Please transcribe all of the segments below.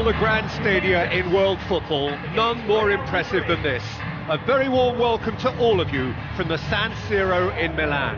the grand stadia in world football, none more impressive than this. A very warm welcome to all of you from the San Siro in Milan.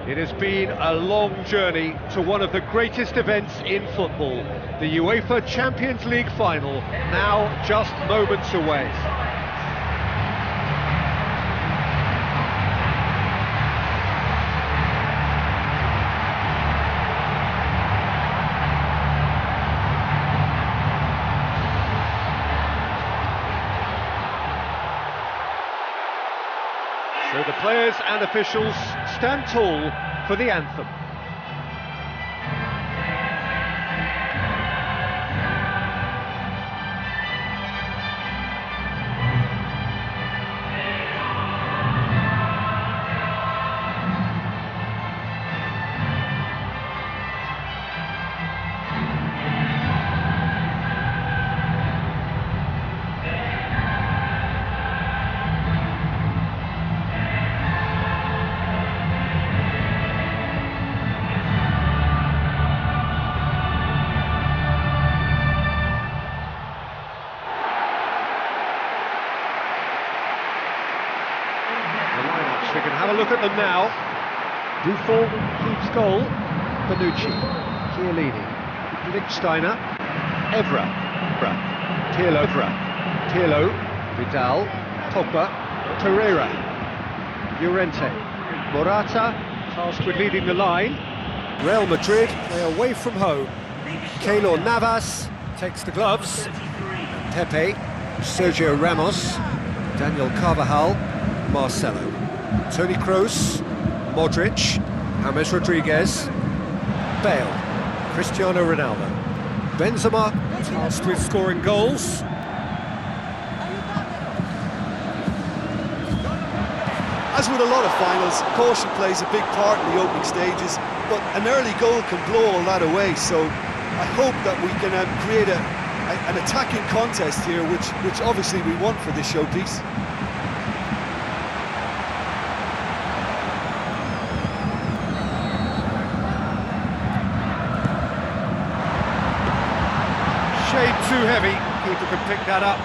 It has been a long journey to one of the greatest events in football, the UEFA Champions League final, now just moments away. So the players and officials stand tall for the anthem. We can have a look at them now. Buffon keeps goal. Bonucci, Chiellini, Lichtsteiner, Evra, Pirlo, Vidal, Pogba, Torreira, Llorente, Morata, tasked with leading the line. Real Madrid, they're away from home. Keylor Navas takes the gloves. Pepe, Sergio Ramos, Daniel Carvajal, Marcelo. Toni Kroos, Modric, James Rodriguez, Bale, Cristiano Ronaldo, Benzema, tasked with scoring goals. As with a lot of finals, caution plays a big part in the opening stages, but an early goal can blow all that away, so I hope that we can create an attacking contest here, which obviously we want for this showpiece. Shade too heavy, keeper can pick that up.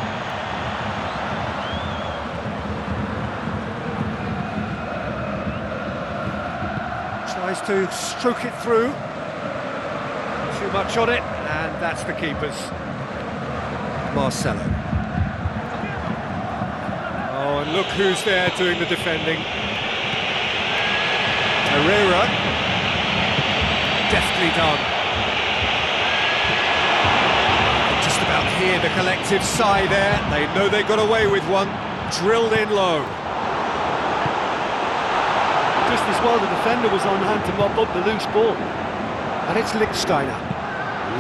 Tries to stroke it through. Too much on it, and that's the keeper's. Marcelo. Oh, and look who's there doing the defending. Herrera. Deftly done. About here, the collective sigh there. They know they got away with one. Drilled in low. Just as well the defender was on hand to mop up the loose ball. And it's Lichtsteiner.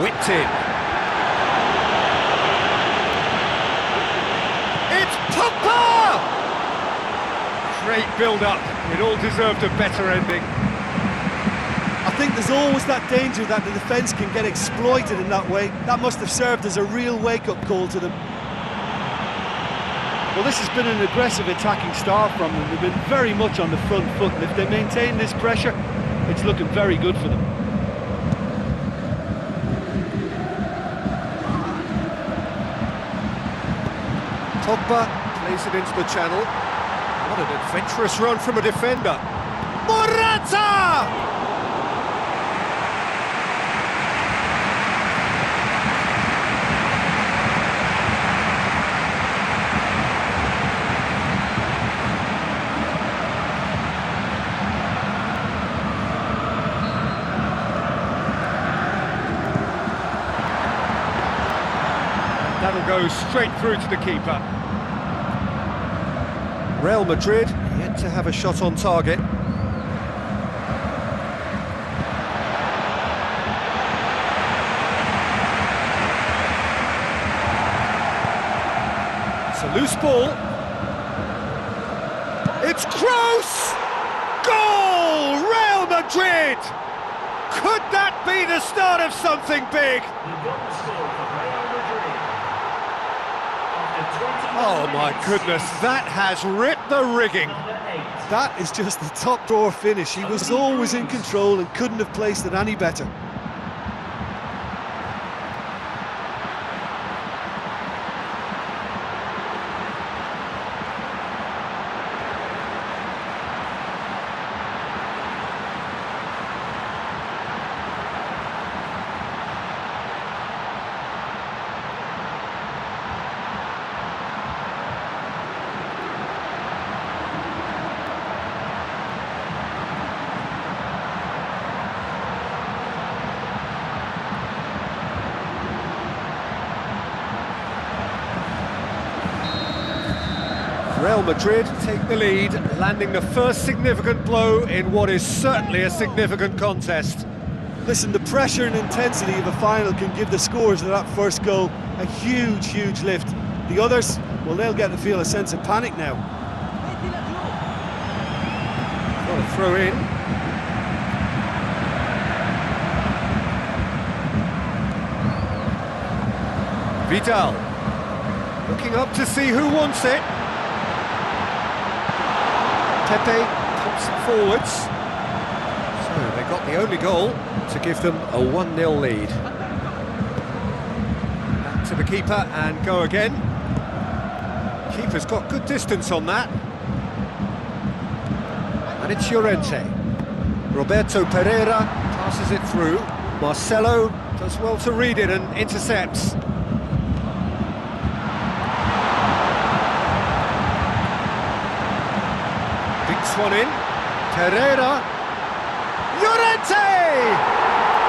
Whipped in. It's Pogba! Great build-up. It all deserved a better ending. I think there's always that danger that the defence can get exploited in that way. That must have served as a real wake-up call to them. Well, this has been an aggressive attacking start from them. They've been very much on the front foot, and if they maintain this pressure, it's looking very good for them. Pogba plays it into the channel. What an adventurous run from a defender. Morata! That'll go straight through to the keeper. Real Madrid yet to have a shot on target. It's a loose ball. It's Kroos! Goal! Real Madrid! Could that be the start of something big? Oh my goodness, that has ripped the rigging. That is just the top drawer finish. He was always in control and couldn't have placed it any better. Real Madrid take the lead, landing the first significant blow in what is certainly a significant contest. Listen, the pressure and intensity of a final can give the scorers of that first goal a huge lift. The others, well, they'll get to feel a sense of panic now. Got a throw in. Vidal, looking up to see who wants it. Pepe pumps it forwards. So they got the only goal to give them a 1-0 lead. Back to the keeper and go again. Keeper's got good distance on that. And it's Llorente. Roberto Pereira passes it through. Marcelo does well to read it and intercepts. One in, Pereira, Llorente!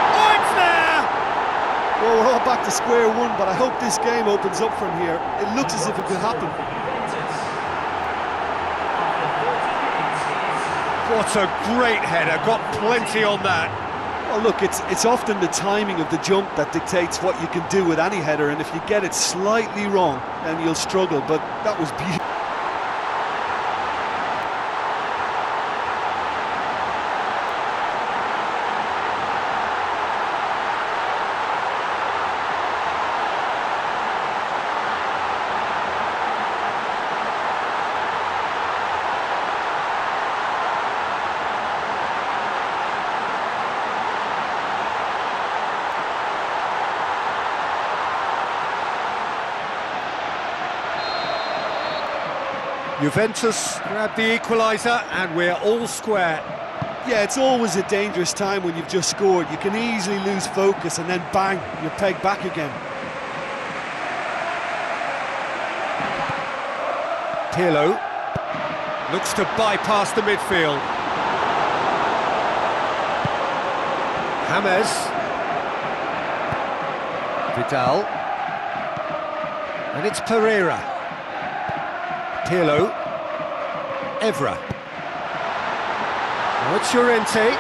Oh, it's there! Well, we're all back to square one, but I hope this game opens up from here. It looks as if it could happen. What a great header, got plenty on that. Well, look, it's often the timing of the jump that dictates what you can do with any header, and if you get it slightly wrong, then you'll struggle, but that was beautiful. Juventus grab the equaliser and we're all square. Yeah, it's always a dangerous time when you've just scored. You can easily lose focus and then bang, you're pegged back again. Pirlo looks to bypass the midfield. James. Vidal. And it's Pereira. Pirlo, Evra. Now it's Llorente.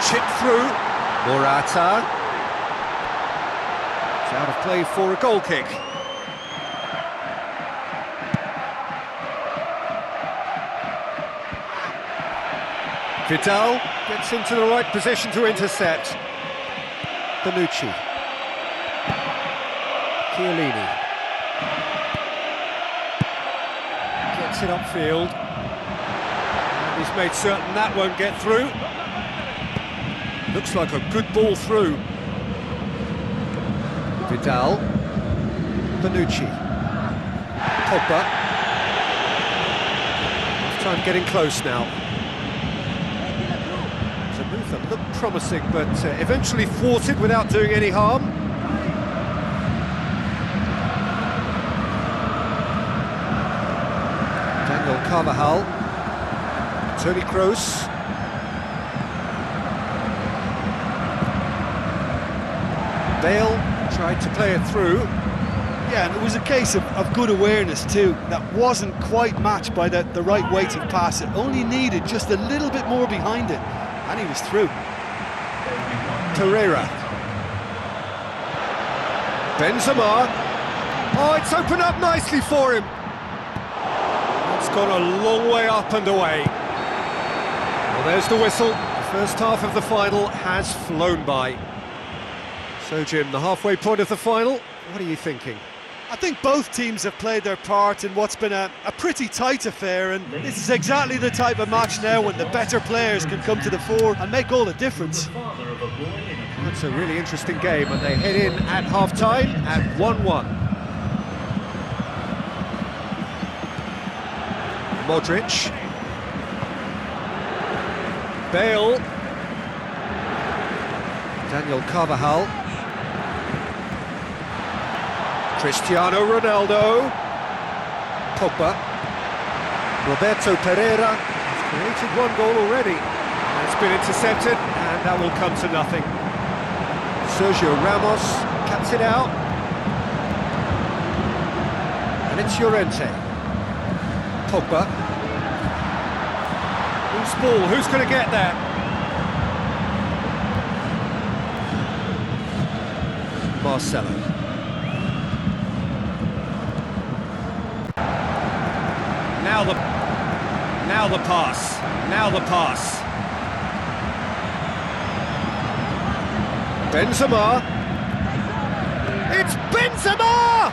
Chip through. Morata. It's out of play for a goal kick. Vidal gets into the right position to intercept. Bonucci. Chiellini. Gets it upfield. And he's made certain that won't get through. Looks like a good ball through. Vidal. Bonucci. Pogba. Half-time getting close now. It's a move that looked promising, but eventually thwarted without doing any harm. Carvajal, Toni Kroos, Bale tried to play it through. Yeah, and it was a case of good awareness too, that wasn't quite matched by the right weight of pass. It only needed just a little bit more behind it, and he was through. Pereira. Benzema. Oh, it's opened up nicely for him. It's gone a long way up and away. Well, there's the whistle. The first half of the final has flown by. So, Jim, the halfway point of the final, what are you thinking? I think both teams have played their part in what's been a pretty tight affair, and this is exactly the type of match now when the better players can come to the fore and make all the difference. That's a really interesting game, and they head in at half-time at 1-1. Modric. Bale. Daniel Carvajal. Cristiano Ronaldo. Pogba. Roberto Pereira has created one goal already. It's been intercepted, and that will come to nothing. Sergio Ramos cuts it out. And it's Llorente. Pogba. Loose ball, who's going to get there? Marcelo. Now the pass. Now the pass. Benzema. It's Benzema!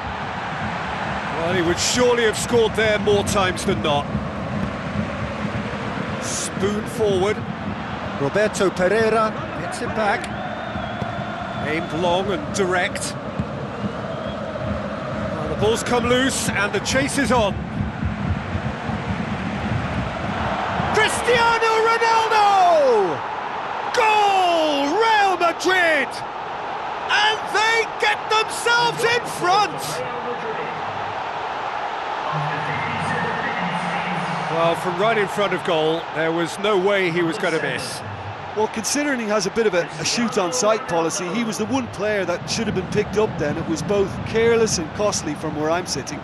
Well, he would surely have scored there more times than not. Spoon forward. Roberto Pereira gets it back. Aimed long and direct. Well, the ball's come loose and the chase is on. Cristiano Ronaldo! Goal! Real Madrid! And they get themselves in front! Well, from right in front of goal, there was no way he was going to miss. Well, considering he has a bit of a shoot-on-sight policy, he was the one player that should have been picked up then. It was both careless and costly from where I'm sitting.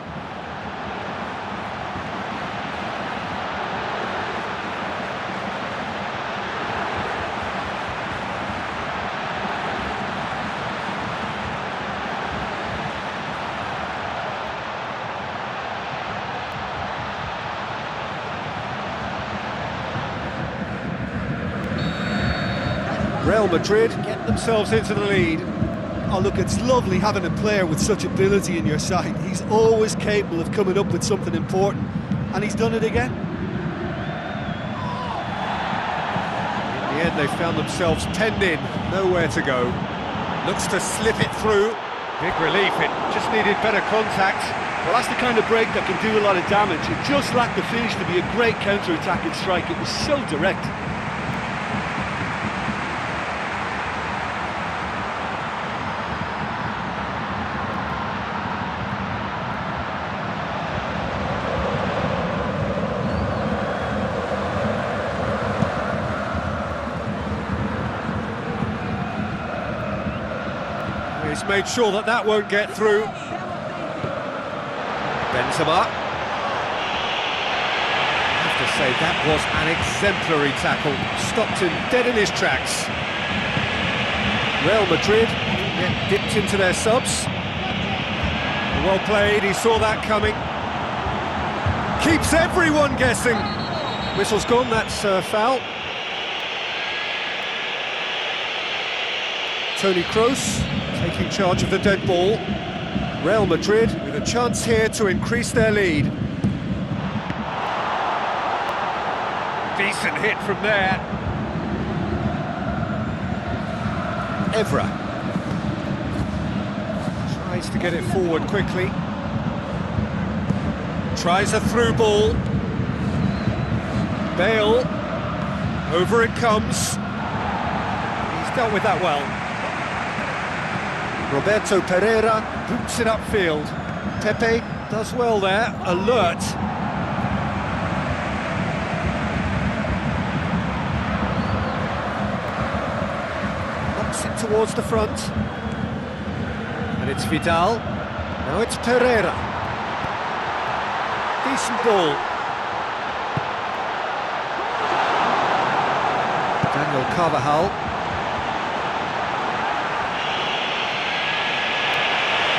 Real Madrid get themselves into the lead. Oh, look, it's lovely having a player with such ability in your side. He's always capable of coming up with something important, and he's done it again. In the end, they found themselves penned in, nowhere to go. Looks to slip it through. Big relief, it just needed better contact. Well, that's the kind of break that can do a lot of damage. It just lacked the finish to be a great counter-attacking strike. It was so direct. He's made sure that that won't get through. Benzema. I have to say, that was an exemplary tackle. Stopped him dead in his tracks. Real Madrid get dipped into their subs. Well played, he saw that coming. Keeps everyone guessing. Whistle's gone, that's foul. Toni Kroos taking charge of the dead ball. Real Madrid with a chance here to increase their lead. Decent hit from there. Evra tries to get it forward quickly. Tries a through ball. Bale, over it comes. He's dealt with that well. Roberto Pereira boots it upfield. Pepe does well there, alert. Knocks it towards the front. And it's Vidal. Now it's Pereira. Decent ball. Daniel Carvajal.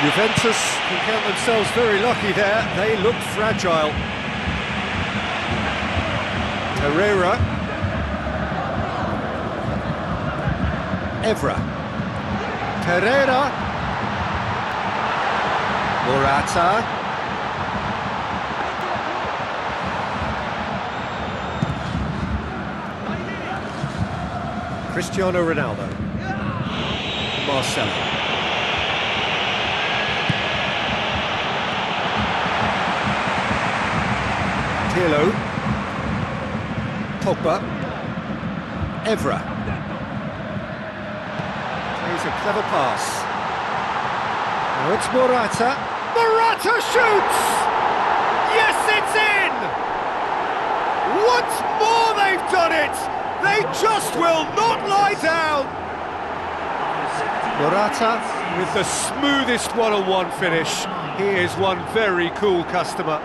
Juventus can count themselves very lucky there. They looked fragile. Pereira. Evra. Pereira. Morata. Cristiano Ronaldo. Marcelo. Pirlo. Pogba. Evra. Plays a clever pass. Now it's Morata. Morata shoots! Yes, it's in! Once more they've done it! They just will not lie down! Morata with the smoothest one-on-one finish. He is one very cool customer.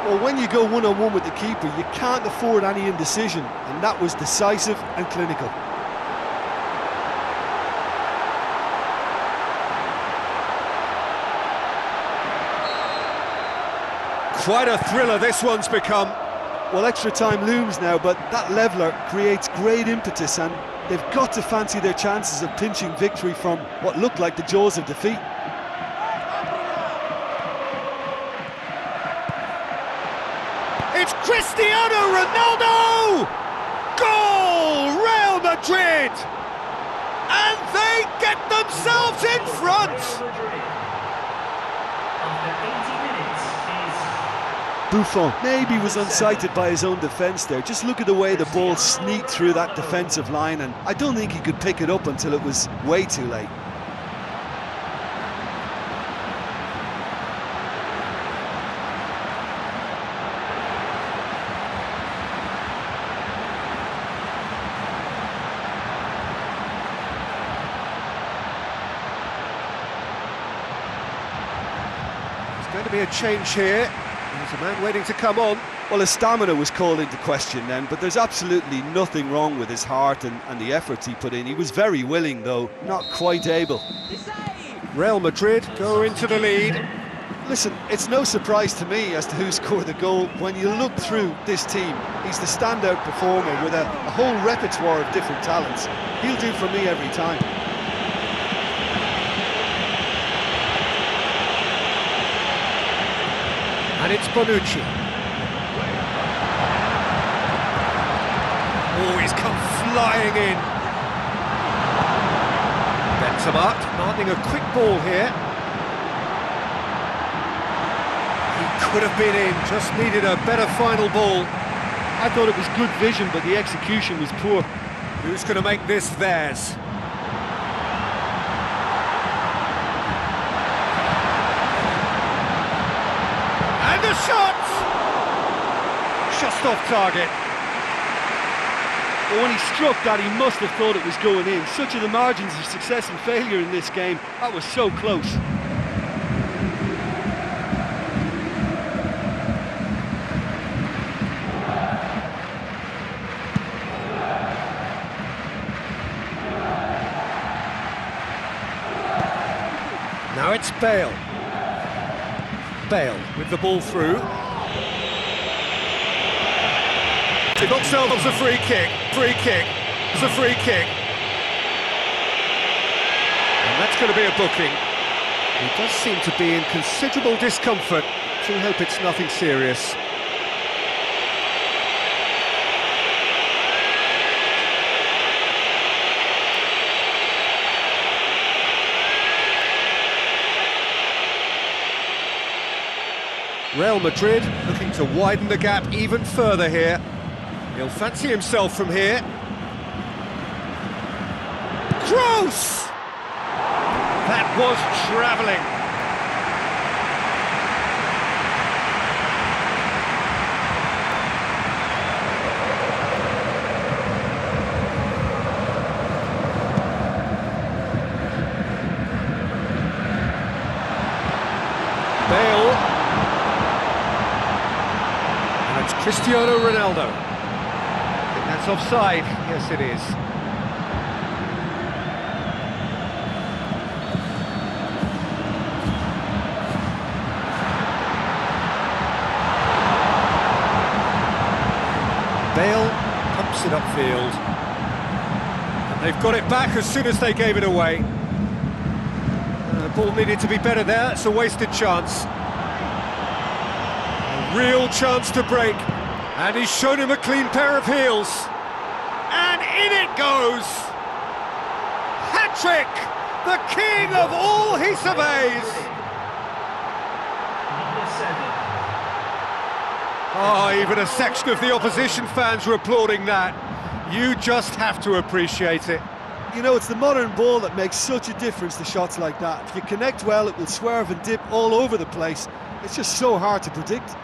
Well, when you go one-on-one with the keeper, you can't afford any indecision, and that was decisive and clinical. Quite a thriller this one's become. Well, extra time looms now, but that leveller creates great impetus, and they've got to fancy their chances of pinching victory from what looked like the jaws of defeat. It's Cristiano Ronaldo! Goal! Real Madrid! And they get themselves in front! Buffon maybe was unsighted by his own defence there. Just look at the way the ball sneaked through that defensive line, and I don't think he could pick it up until it was way too late. There's going to be a change here. There's a man waiting to come on. Well, his stamina was called into question then, but there's absolutely nothing wrong with his heart and the efforts he put in. He was very willing, though not quite able. Real Madrid go into the lead. Listen, it's no surprise to me as to who scored the goal. When you look through this team, he's the standout performer with a whole repertoire of different talents. He'll do for me every time. And it's Bonucci. Oh, he's come flying in. Benzema demanding a quick ball here. He could have been in, just needed a better final ball. I thought it was good vision, but the execution was poor. Who's going to make this theirs? And the shot! Just off target. But when he struck that, he must have thought it was going in. Such are the margins of success and failure in this game. That was so close. Now it's Bale. Bale with the ball through. They've got themselves a free kick. It's a free kick. And that's going to be a booking. He does seem to be in considerable discomfort. So we hope it's nothing serious. Real Madrid looking to widen the gap even further here. He'll fancy himself from here. Kroos! That was travelling. Bale. It's Cristiano Ronaldo. I think that's offside. Yes, it is. Bale pumps it upfield. And they've got it back as soon as they gave it away. The ball needed to be better there. It's a wasted chance. Real chance to break, and he's shown him a clean pair of heels, and in it goes! Hat-trick! The king of all he surveys! Oh, even a section of the opposition fans were applauding that. You just have to appreciate it. You know, it's the modern ball that makes such a difference to shots like that. If you connect well, it will swerve and dip all over the place. It's just so hard to predict.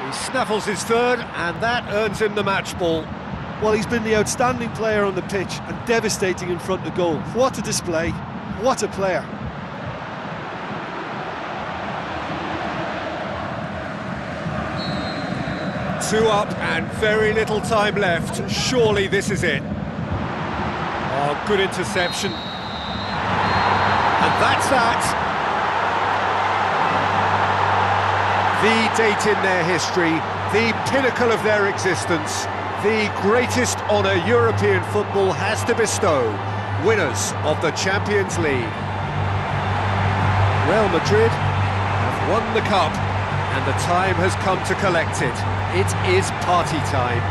He snaffles his third, and that earns him the match ball. Well, he's been the outstanding player on the pitch and devastating in front of goal. What a display, what a player. 2 up and very little time left. Surely this is it. Oh, good interception. And that's that. The date in their history, the pinnacle of their existence, the greatest honour European football has to bestow, winners of the Champions League. Real Madrid have won the cup, and the time has come to collect it. It is party time.